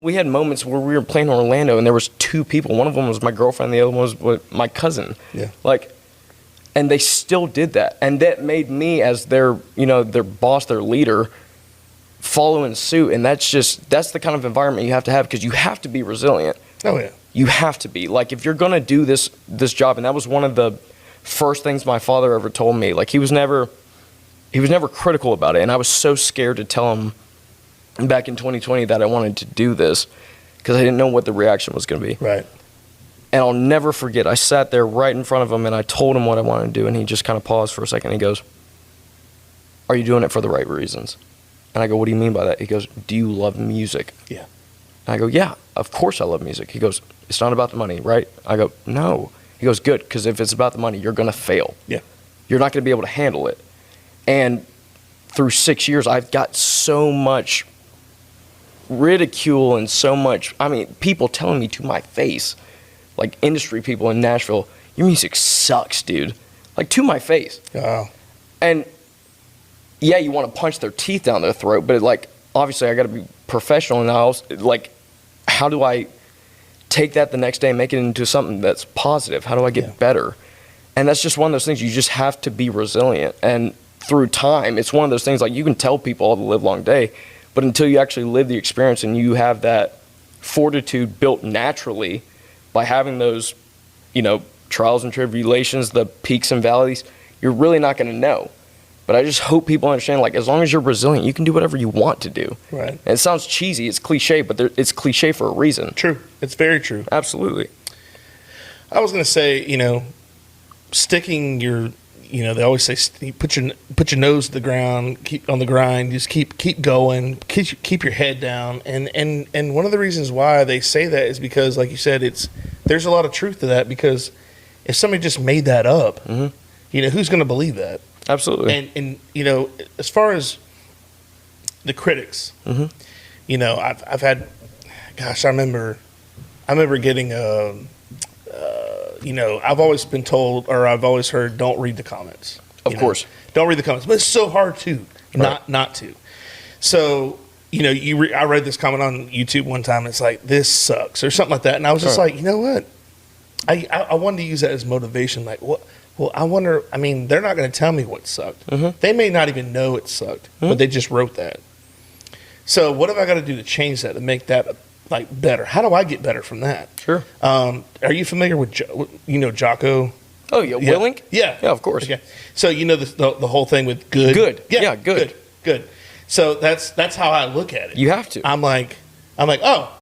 We had moments where we were playing in Orlando and there was two people. One of them was my girlfriend, the other one was my cousin. Yeah. Like, and they still did that. And that made me, as their, their boss, their leader, follow in suit. And that's the kind of environment you have to have, because you have to be resilient. Oh, yeah. You have to be. Like, if you're going to do this job, and that was one of the first things my father ever told me. Like, he was never critical about it. And I was so scared to tell him back in 2020 that I wanted to do this, because I didn't know what the reaction was going to be. Right. And I'll never forget, I sat there right in front of him and I told him what I wanted to do, and he just kind of paused for a second. He goes, "Are you doing it for the right reasons?" And I go, "What do you mean by that?" He goes, "Do you love music?" Yeah. And I go, "Yeah, of course I love music." He goes, "It's not about the money, right?" I go, "No." He goes, "Good, because if it's about the money, you're going to fail. Yeah. You're not going to be able to handle it." And through 6 years, I've got so much ridicule and so much, people telling me to my face, like industry people in Nashville, "Your music sucks, dude." Like, to my face. Wow. And yeah, you want to punch their teeth down their throat, but obviously I got to be professional, and I also, how do I take that the next day and make it into something that's positive? How do I get better? And that's just one of those things. You just have to be resilient. And through time, it's one of those things, like, you can tell people all the live long day, but until you actually live the experience and you have that fortitude built naturally by having those, trials and tribulations, the peaks and valleys, you're really not going to know. But I just hope people understand, as long as you're resilient, you can do whatever you want to do. Right. And it sounds cheesy, it's cliche, but it's cliche for a reason. True. It's very true. Absolutely. I was going to say, sticking your, they always say, put your nose to the ground, keep on the grind, just keep going, keep your head down. And one of the reasons why they say that is because, like you said, there's a lot of truth to that, because if somebody just made that up, who's going to believe that? Absolutely. And as far as the critics, I've had, gosh, I remember getting I've always been told, or I've always heard, don't read the comments. Of course. Don't read the comments. But it's so hard to not to. So, I read this comment on YouTube one time, and it's like, "This sucks," or something like that. And I was just like, you know what? I wanted to use that as motivation. Like, what? Well, I wonder, they're not going to tell me what sucked. They may not even know it sucked, but they just wrote that. So what have I got to do to change that, to make that better? How do I get better from that? Sure. Are you familiar with, Jocko? Oh, yeah, Willink? Yeah. Yeah, of course. Okay. So the whole thing with good? Good. Yeah, good. Good. So that's how I look at it. You have to. I'm like, oh,